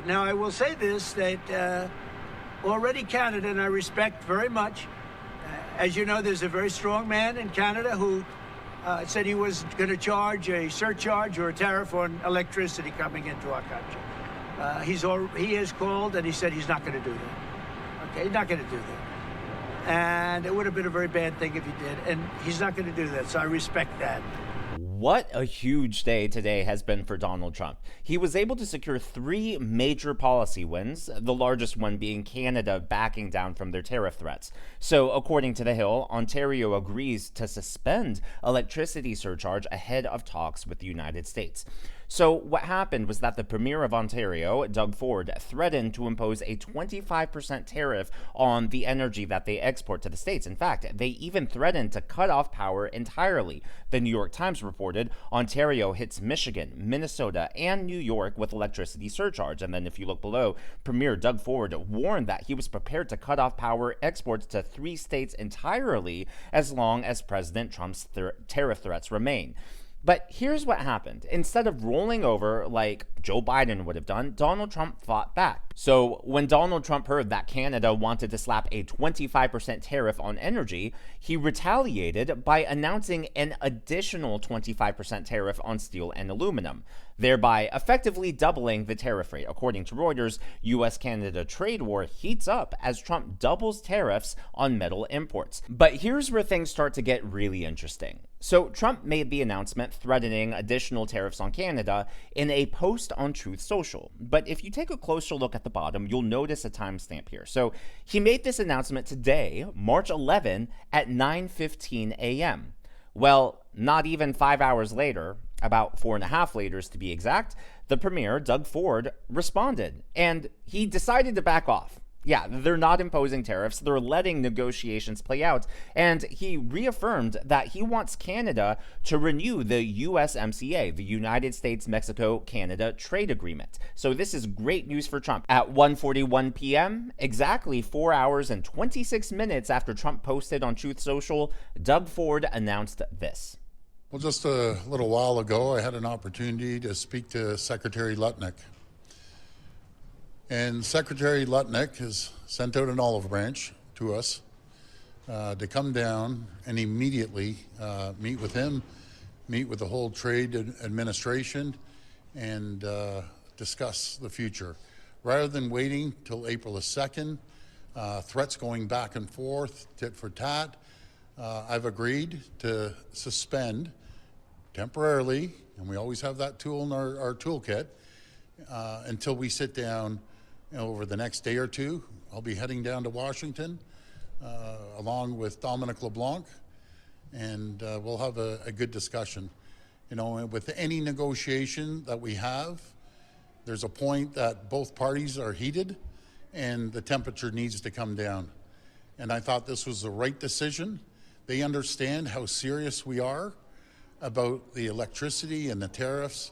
Now, I will say this, that already Canada, and I respect very much, as you know, there's a very strong man in Canada who said he was going to charge a surcharge or a tariff on electricity coming into our country. He has called and he said he's not going to do that. Okay, he's not going to do that. And it would have been a very bad thing if he did, and he's not going to do that, so I respect that. What a huge day today has been for Donald Trump. He was able to secure 3 major policy wins, the largest one being Canada backing down from their tariff threats. So, according to The Hill, Ontario agrees to suspend electricity surcharge ahead of talks with the United States. So what happened was that the Premier of Ontario, Doug Ford, threatened to impose a 25% tariff on the energy that they export to the States. In fact, they even threatened to cut off power entirely. The New York Times reported Ontario hits Michigan, Minnesota, and New York with electricity surcharge. And then if you look below, Premier Doug Ford warned that he was prepared to cut off power exports to 3 states entirely as long as President Trump's tariff threats remain. But here's what happened. Instead of rolling over like Joe Biden would have done, Donald Trump fought back. So when Donald Trump heard that Canada wanted to slap a 25% tariff on energy, he retaliated by announcing an additional 25% tariff on steel and aluminum, thereby effectively doubling the tariff rate. According to Reuters, US-Canada trade war heats up as Trump doubles tariffs on metal imports. But here's where things start to get really interesting. So Trump made the announcement threatening additional tariffs on Canada in a post on Truth Social. But if you take a closer look at the bottom, you'll notice a timestamp here. So he made this announcement today, March 11, at 9:15 a.m. Well, not even 5 hours later, about 4.5 later to be exact, the Premier, Doug Ford, responded, and he decided to back off. Yeah, they're not imposing tariffs, they're letting negotiations play out, and he reaffirmed that he wants Canada to renew the USMCA, the United States-Mexico-Canada Trade Agreement. So this is great news for Trump. At 1:41 p.m., exactly 4 hours and 26 minutes after Trump posted on Truth Social, Doug Ford announced this. Well, just a little while ago, I had an opportunity to speak to Secretary Lutnick. And Secretary Lutnick has sent out an olive branch to us to come down and immediately meet with him, meet with the whole trade administration, and discuss the future. Rather than waiting till April the 2nd, threats going back and forth, tit for tat, I've agreed to suspend temporarily, and we always have that tool in our toolkit, until we sit down over the next day or two. I'll be heading down to Washington along with Dominic LeBlanc, and we'll have a good discussion. You know, with any negotiation that we have, there's a point that both parties are heated and the temperature needs to come down. And I thought this was the right decision. They understand how serious we are about the electricity and the tariffs,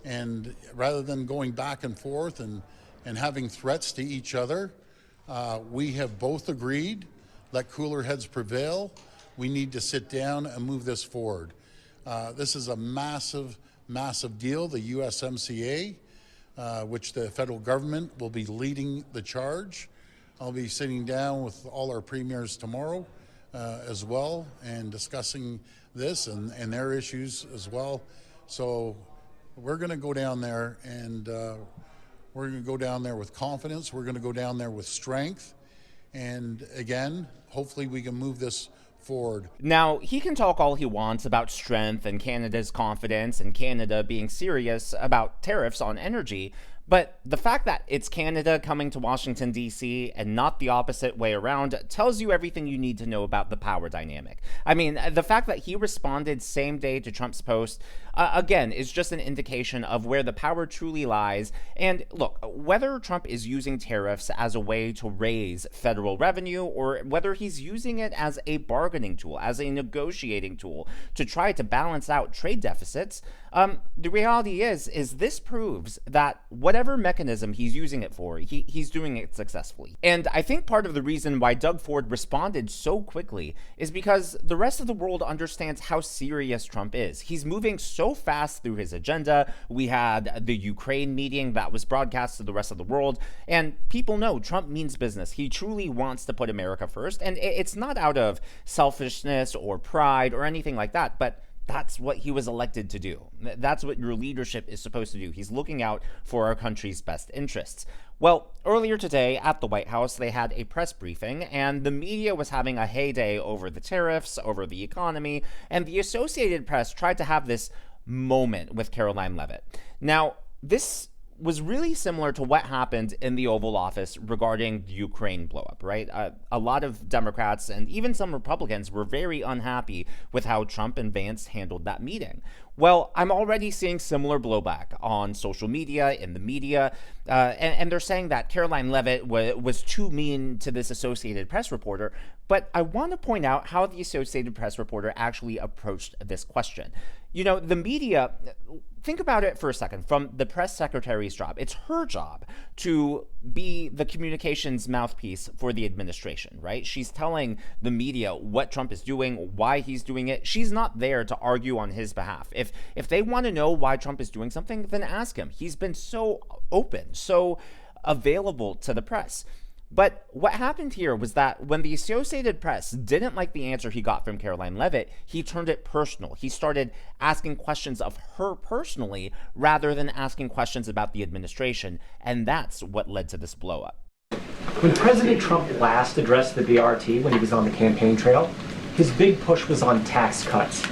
and rather than going back and forth and having threats to each other, we have both agreed, let cooler heads prevail. We need to sit down and move this forward. This is a massive, massive deal, the USMCA, which the federal government will be leading the charge. I'll be sitting down with all our premiers tomorrow as well and discussing this and their issues as well. So we're going to go down there and we're going to go down there with confidence. We're going to go down there with strength. And again, hopefully we can move this forward. Now, he can talk all he wants about strength and Canada's confidence and Canada being serious about tariffs on energy, but the fact that it's Canada coming to Washington, D.C., and not the opposite way around tells you everything you need to know about the power dynamic. I mean, the fact that he responded same day to Trump's post, again, is just an indication of where the power truly lies. And look, whether Trump is using tariffs as a way to raise federal revenue or whether he's using it as a bargaining tool, as a negotiating tool to try to balance out trade deficits, the reality is this proves that whatever mechanism he's using it for, he's doing it successfully. And I think part of the reason why Doug Ford responded so quickly is because the rest of the world understands how serious Trump is. He's moving so so fast through his agenda. We had the Ukraine meeting that was broadcast to the rest of the world. And people know Trump means business. He truly wants to put America first. And it's not out of selfishness or pride or anything like that, but that's what he was elected to do. That's what your leadership is supposed to do. He's looking out for our country's best interests. Well, earlier today at the White House, they had a press briefing, and the media was having a heyday over the tariffs, over the economy, and the Associated Press tried to have this moment with Karoline Leavitt. Now, this was really similar to what happened in the Oval Office regarding the Ukraine blowup, right? A lot of Democrats and even some Republicans were very unhappy with how Trump and Vance handled that meeting. Well, I'm already seeing similar blowback on social media, in the media, and they're saying that Karoline Leavitt was too mean to this Associated Press reporter. But I want to point out how the Associated Press reporter actually approached this question. You know, the media, think about it for a second, from the press secretary's job. It's her job to be the communications mouthpiece for the administration, right? She's telling the media what Trump is doing, why he's doing it. She's not there to argue on his behalf. If they want to know why Trump is doing something, then ask him. He's been so open, so available to the press. But what happened here was that when the Associated Press didn't like the answer he got from Karoline Leavitt, he turned it personal. He started asking questions of her personally rather than asking questions about the administration. And that's what led to this blow up. When President Trump last addressed the BRT when he was on the campaign trail, his big push was on tax cuts.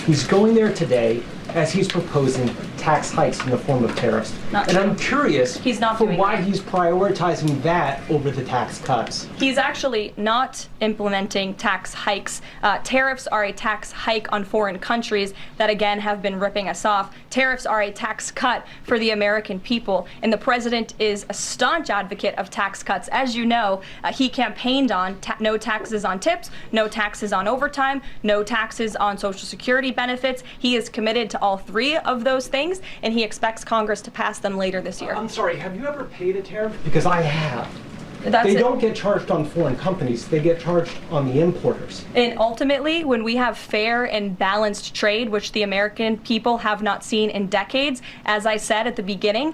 He's going there today as he's proposing tax hikes in the form of tariffs. And I'm curious for why he's prioritizing that over the tax cuts. He's actually not implementing tax hikes. Tariffs are a tax hike on foreign countries that, again, have been ripping us off. Tariffs are a tax cut for the American people. And the president is a staunch advocate of tax cuts. As you know, he campaigned on no taxes on tips, no taxes on overtime, no taxes on Social Security benefits. He is committed to all three of those things, and he expects Congress to pass them later this year. I'm sorry, have you ever paid a tariff? Because I have. That's they it. don't get charged on foreign companies, they get charged on the importers. And ultimately, when we have fair and balanced trade, which the American people have not seen in decades, as I said at the beginning,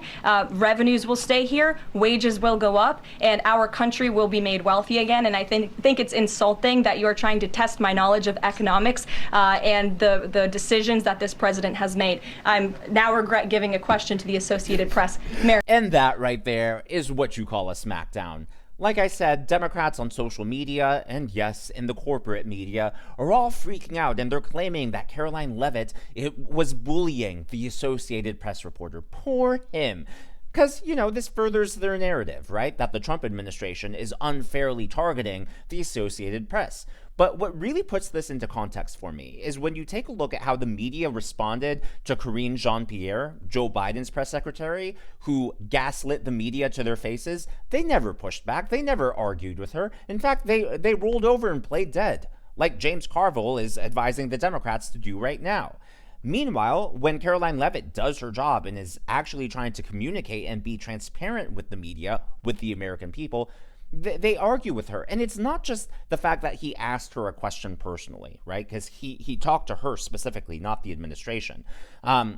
revenues will stay here, wages will go up, and our country will be made wealthy again. And I think it's insulting that you're trying to test my knowledge of economics and the decisions that this president has made. I'm now regret giving a question to the Associated Press. And that right there is what you call a smackdown. Like I said, Democrats on social media, and yes, in the corporate media, are all freaking out, and they're claiming that Karoline Leavitt was bullying the Associated Press reporter. Poor him. Because, you know, this furthers their narrative, right? That the Trump administration is unfairly targeting the Associated Press. But what really puts this into context for me is when you take a look at how the media responded to Karine Jean-Pierre, Joe Biden's press secretary, who gaslit the media to their faces. They never pushed back. They never argued with her. In fact, they rolled over and played dead, like James Carville is advising the Democrats to do right now. Meanwhile, when Karoline Leavitt does her job and is actually trying to communicate and be transparent with the media, with the American people, they argue with her. And it's not just the fact that he asked her a question personally, right? Because he talked to her specifically, not the administration.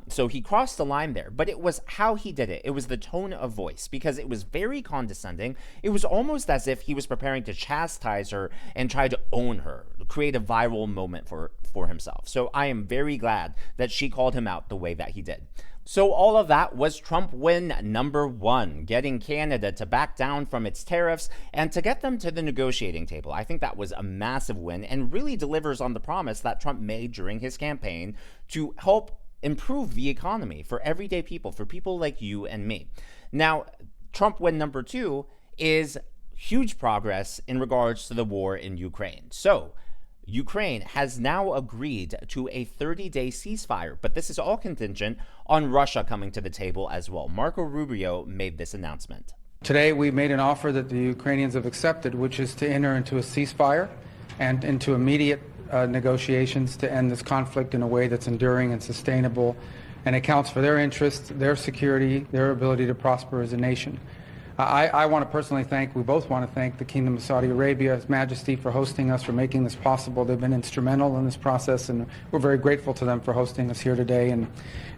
So he crossed the line there. But it was how he did it. It was the tone of voice, because it was very condescending. It was almost as if he was preparing to chastise her and try to own her, create a viral moment for himself. So I am very glad that she called him out the way that he did. So all of that was Trump win number one, getting Canada to back down from its tariffs and to get them to the negotiating table. I think that was a massive win and really delivers on the promise that Trump made during his campaign to help improve the economy for everyday people, for people like you and me. Now, Trump win number two is huge progress in regards to the war in Ukraine. So, Ukraine has now agreed to a 30-day ceasefire, but this is all contingent on Russia coming to the table as well. Marco Rubio made this announcement. Today we made an offer that the Ukrainians have accepted, which is to enter into a ceasefire and into immediate negotiations to end this conflict in a way that's enduring and sustainable and accounts for their interests, their security, their ability to prosper as a nation. I want to personally we both want to thank the Kingdom of Saudi Arabia, His Majesty, for hosting us, for making this possible. They've been instrumental in this process, and we're very grateful to them for hosting us here today. And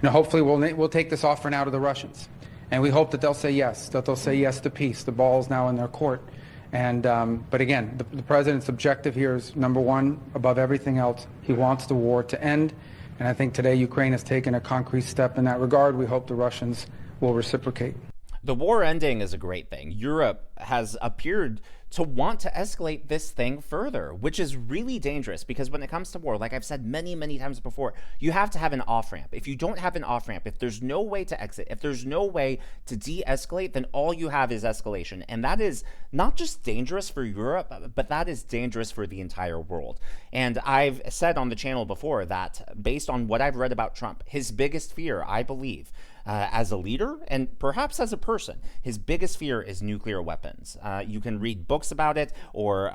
hopefully we'll take this offer now to the Russians. And we hope that they'll say yes, to peace. The ball's now in their court. And but again, the president's objective here is, number one, above everything else, he wants the war to end. And I think today Ukraine has taken a concrete step in that regard. We hope the Russians will reciprocate. The war ending is a great thing. Europe has appeared to want to escalate this thing further, which is really dangerous, because when it comes to war, like I've said many, many times before, you have to have an off-ramp. If you don't have an off-ramp, if there's no way to exit, if there's no way to de-escalate, then all you have is escalation. And that is not just dangerous for Europe, but that is dangerous for the entire world. And I've said on the channel before that, based on what I've read about Trump, his biggest fear, I believe, as a leader and perhaps as a person, his biggest fear is nuclear weapons. You can read books about it, or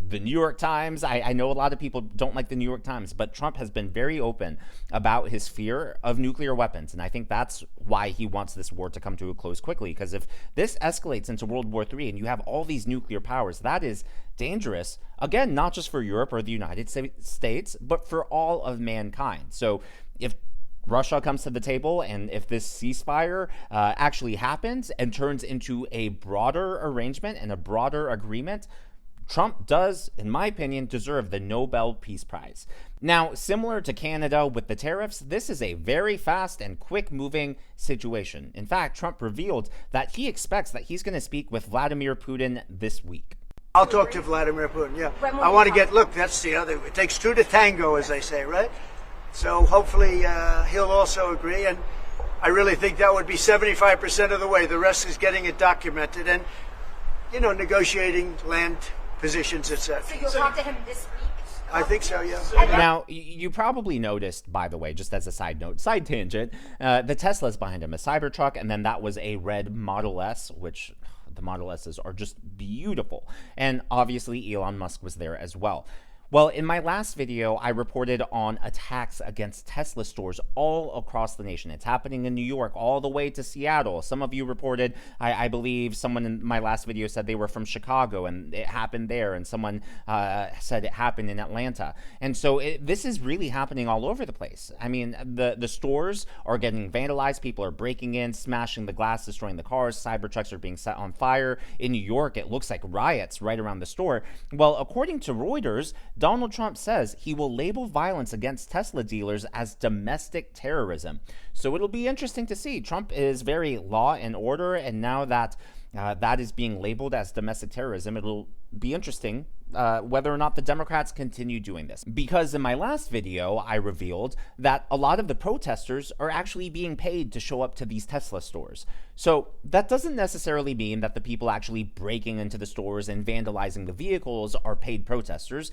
the New York Times. I know a lot of people don't like the New York Times, but Trump has been very open about his fear of nuclear weapons. And I think that's why he wants this war to come to a close quickly, because if this escalates into World War III and you have all these nuclear powers, that is dangerous, again, not just for Europe or the United States, but for all of mankind. So if Russia comes to the table, and if this ceasefire actually happens and turns into a broader arrangement and a broader agreement, Trump does, in my opinion, deserve the Nobel Peace Prize. Now, similar to Canada with the tariffs, this is a very fast and quick-moving situation. In fact, Trump revealed that he expects that he's going to speak with Vladimir Putin this week. I'll talk to Vladimir Putin, yeah. I want to look, that's the other, it takes two to tango, as they say, right? So hopefully he'll also agree, and I really think that would be 75% of the way. The rest is getting it documented and, negotiating land positions, etc. So you'll talk to him this week? I think so, yeah. Now, you probably noticed, by the way, just as a side note, side tangent, the Tesla's behind him, a Cybertruck, and then that was a red Model S, which the Model S's are just beautiful. And obviously Elon Musk was there as well. Well, in my last video, I reported on attacks against Tesla stores all across the nation. It's happening in New York all the way to Seattle. Some of you reported, I believe someone in my last video said they were from Chicago and it happened there, and someone said it happened in Atlanta. And so this is really happening all over the place. I mean, the stores are getting vandalized. People are breaking in, smashing the glass, destroying the cars. Cybertrucks are being set on fire. In New York, it looks like riots right around the store. Well, according to Reuters, Donald Trump says he will label violence against Tesla dealers as domestic terrorism. So it'll be interesting to see. Trump is very law and order, and now that that is being labeled as domestic terrorism, it'll be interesting whether or not the Democrats continue doing this. Because in my last video, I revealed that a lot of the protesters are actually being paid to show up to these Tesla stores. So that doesn't necessarily mean that the people actually breaking into the stores and vandalizing the vehicles are paid protesters.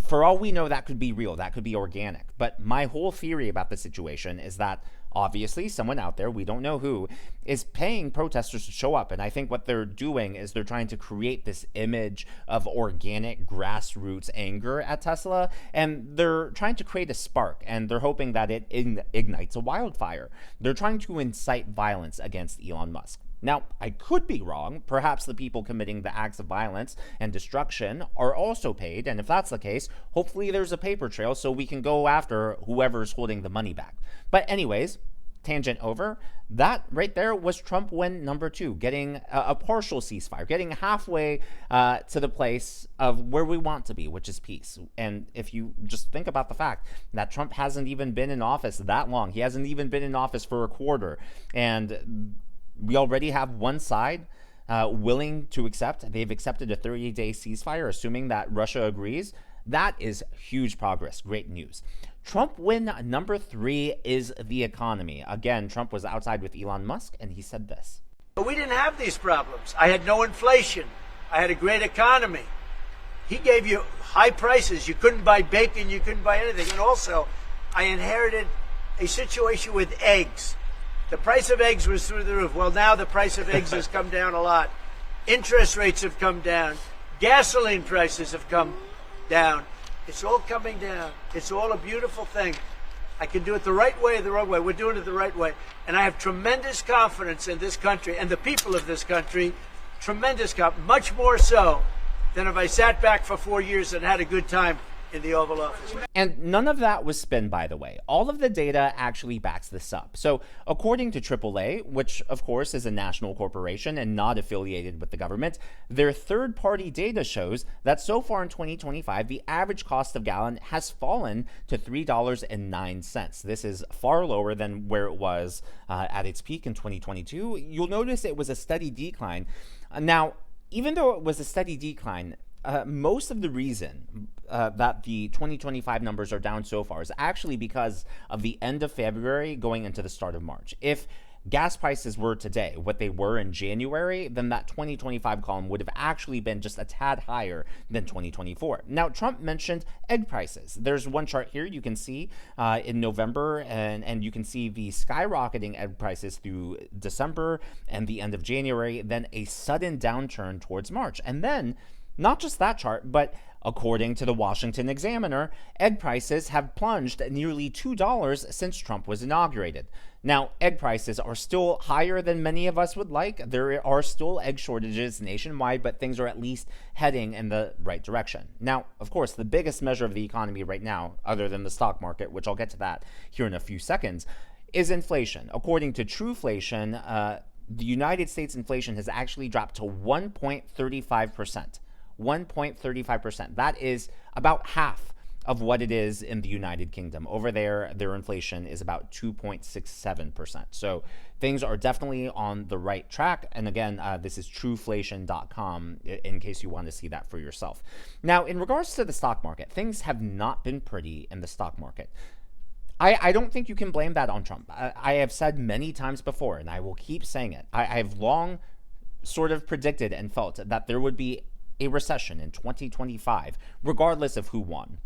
For all we know, that could be real, that could be organic. But my whole theory about the situation is that obviously someone out there, we don't know who, is paying protesters to show up. And I think what they're doing is they're trying to create this image of organic grassroots anger at Tesla, and they're trying to create a spark, and they're hoping that it ignites a wildfire. They're trying to incite violence against Elon Musk. Now, I could be wrong. Perhaps the people committing the acts of violence and destruction are also paid, and if that's the case, hopefully there's a paper trail so we can go after whoever's holding the money back. But anyways, tangent over. That right there was Trump win number 2, getting a partial ceasefire, getting halfway to the place of where we want to be, which is peace. And if you just think about the fact that Trump hasn't even been in office that long, he hasn't even been in office for a quarter, and we already have one side willing to accept. They've accepted a 30-day ceasefire, assuming that Russia agrees. That is huge progress. Great news. Trump win number 3 is the economy. Again, Trump was outside with Elon Musk, and he said this. But we didn't have these problems. I had no inflation. I had a great economy. He gave you high prices. You couldn't buy bacon. You couldn't buy anything. And also, I inherited a situation with eggs. The price of eggs was through the roof. Well, now the price of eggs has come down a lot. Interest rates have come down. Gasoline prices have come down. It's all coming down. It's all a beautiful thing. I can do it the right way or the wrong way. We're doing it the right way. And I have tremendous confidence in this country and the people of this country, tremendous confidence, much more so than if I sat back for 4 years and had a good time in the Oval Office. And none of that was spin, by the way. All of the data actually backs this up. So according to AAA, which of course is a national corporation and not affiliated with the government, their third-party data shows that so far in 2025, the average cost of gallon has fallen to $3.09. This is far lower than where it was at its peak in 2022. You'll notice it was a steady decline. Now, even though it was a steady decline, most of the reason that the 2025 numbers are down so far is actually because of the end of February going into the start of March. If gas prices were today what they were in January, then that 2025 column would have actually been just a tad higher than 2024. Now, Trump mentioned egg prices. There's one chart here you can see in November, and you can see the skyrocketing egg prices through December and the end of January, then a sudden downturn towards March. And then, not just that chart, but according to the Washington Examiner, egg prices have plunged nearly $2 since Trump was inaugurated. Now, egg prices are still higher than many of us would like. There are still egg shortages nationwide, but things are at least heading in the right direction. Now, of course, the biggest measure of the economy right now, other than the stock market, which I'll get to that here in a few seconds, is inflation. According to Truflation, the United States inflation has actually dropped to 1.35%. 1.35%. That is about half of what it is in the United Kingdom. Over there, their inflation is about 2.67%. So things are definitely on the right track. And again, this is Truflation.com in case you want to see that for yourself. Now, in regards to the stock market, things have not been pretty in the stock market. I don't think you can blame that on Trump. I have said many times before, and I will keep saying it, I've long sort of predicted and felt that there would be a recession in 2025, regardless of who won.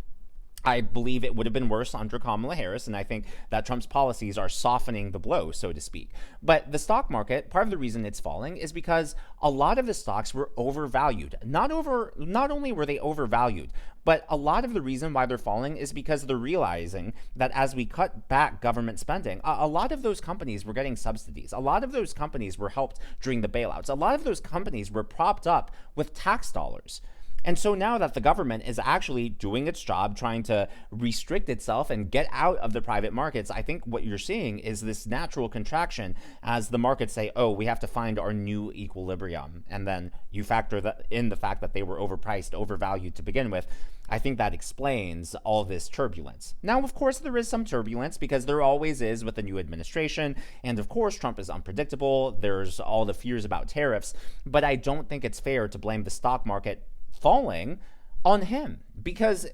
I believe it would have been worse under Kamala Harris, and I think that Trump's policies are softening the blow, so to speak. But the stock market, part of the reason it's falling is because a lot of the stocks were overvalued. Not only were they overvalued, but a lot of the reason why they're falling is because they're realizing that as we cut back government spending, a lot of those companies were getting subsidies. A lot of those companies were helped during the bailouts. A lot of those companies were propped up with tax dollars. And so now that the government is actually doing its job, trying to restrict itself and get out of the private markets, I think what you're seeing is this natural contraction as the markets say, oh, we have to find our new equilibrium. And then you factor that in the fact that they were overpriced, overvalued to begin with. I think that explains all this turbulence. Now, of course, there is some turbulence because there always is with the new administration. And of course, Trump is unpredictable. There's all the fears about tariffs. But I don't think it's fair to blame the stock market falling on him because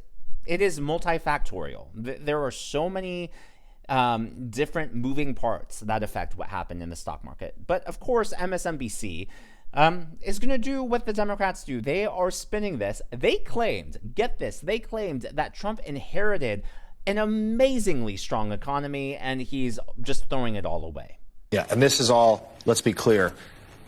it is multifactorial. There are so many different moving parts that affect what happened in the stock market. But of course, MSNBC is going to do what the Democrats do. They are spinning this. They claimed, get this, they claimed that Trump inherited an amazingly strong economy and he's just throwing it all away. Yeah, and this is all, let's be clear,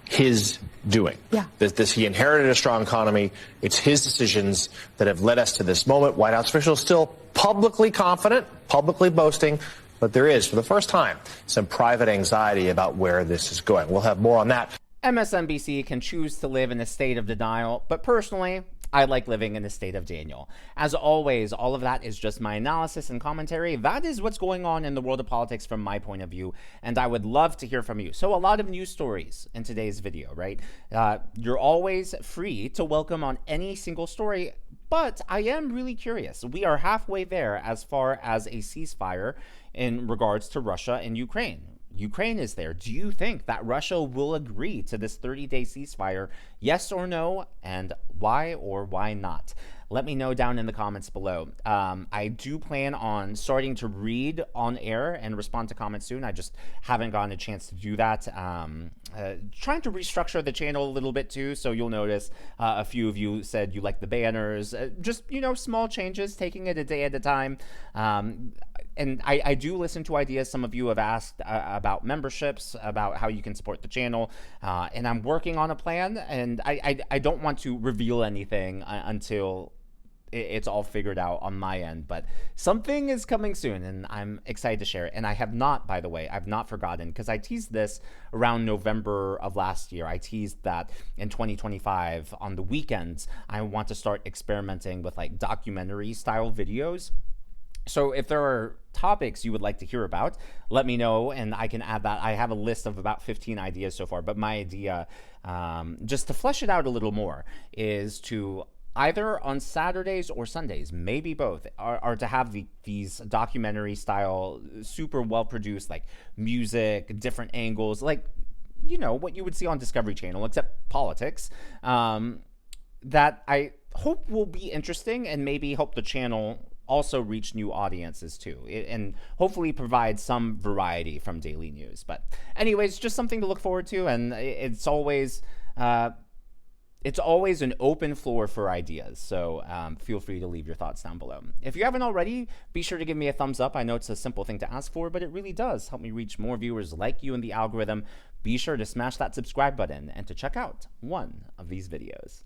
his doing. Yeah. He inherited a strong economy. It's his decisions that have led us to this moment. White House officials still publicly confident, publicly boasting, but there is, for the first time, some private anxiety about where this is going. We'll have more on that. MSNBC can choose to live in a state of denial, but personally, I like living in a state of Daniel. As always, all of that is just my analysis and commentary. That is what's going on in the world of politics from my point of view, and I would love to hear from you. So a lot of news stories in today's video, right? You're always free to welcome on any single story, but I am really curious. We are halfway there as far as a ceasefire in regards to Russia and Ukraine. Ukraine is there. Do you think that Russia will agree to this 30-day ceasefire? Yes or no? And why or why not? Let me know down in the comments below. I do plan on starting to read on air and respond to comments soon. I just haven't gotten a chance to do that. Trying to restructure the channel a little bit too, so you'll notice a few of you said you like the banners. Just, small changes, taking it a day at a time. And I do listen to ideas. Some of you have asked about memberships, about how you can support the channel, and I'm working on a plan, and I don't want to reveal anything until it's all figured out on my end, but something is coming soon and I'm excited to share it. And I have not, by the way, I've not forgotten, because I teased this around November of last year. I teased that in 2025 on the weekends, I want to start experimenting with like documentary style videos. So if there are topics you would like to hear about, let me know and I can add that. I have a list of about 15 ideas so far, but my idea, just to flesh it out a little more, is to either on Saturdays or Sundays, maybe both, are to have these documentary style, super well produced, like music, different angles, like, you know, what you would see on Discovery Channel, except politics, that I hope will be interesting and maybe help the channel also reach new audiences too, and hopefully provide some variety from daily news. But anyways, just something to look forward to, and it's always an open floor for ideas, so feel free to leave your thoughts down below. If you haven't already, be sure to give me a thumbs up. I know it's a simple thing to ask for, but it really does help me reach more viewers like you in the algorithm. Be sure to smash that subscribe button and to check out one of these videos.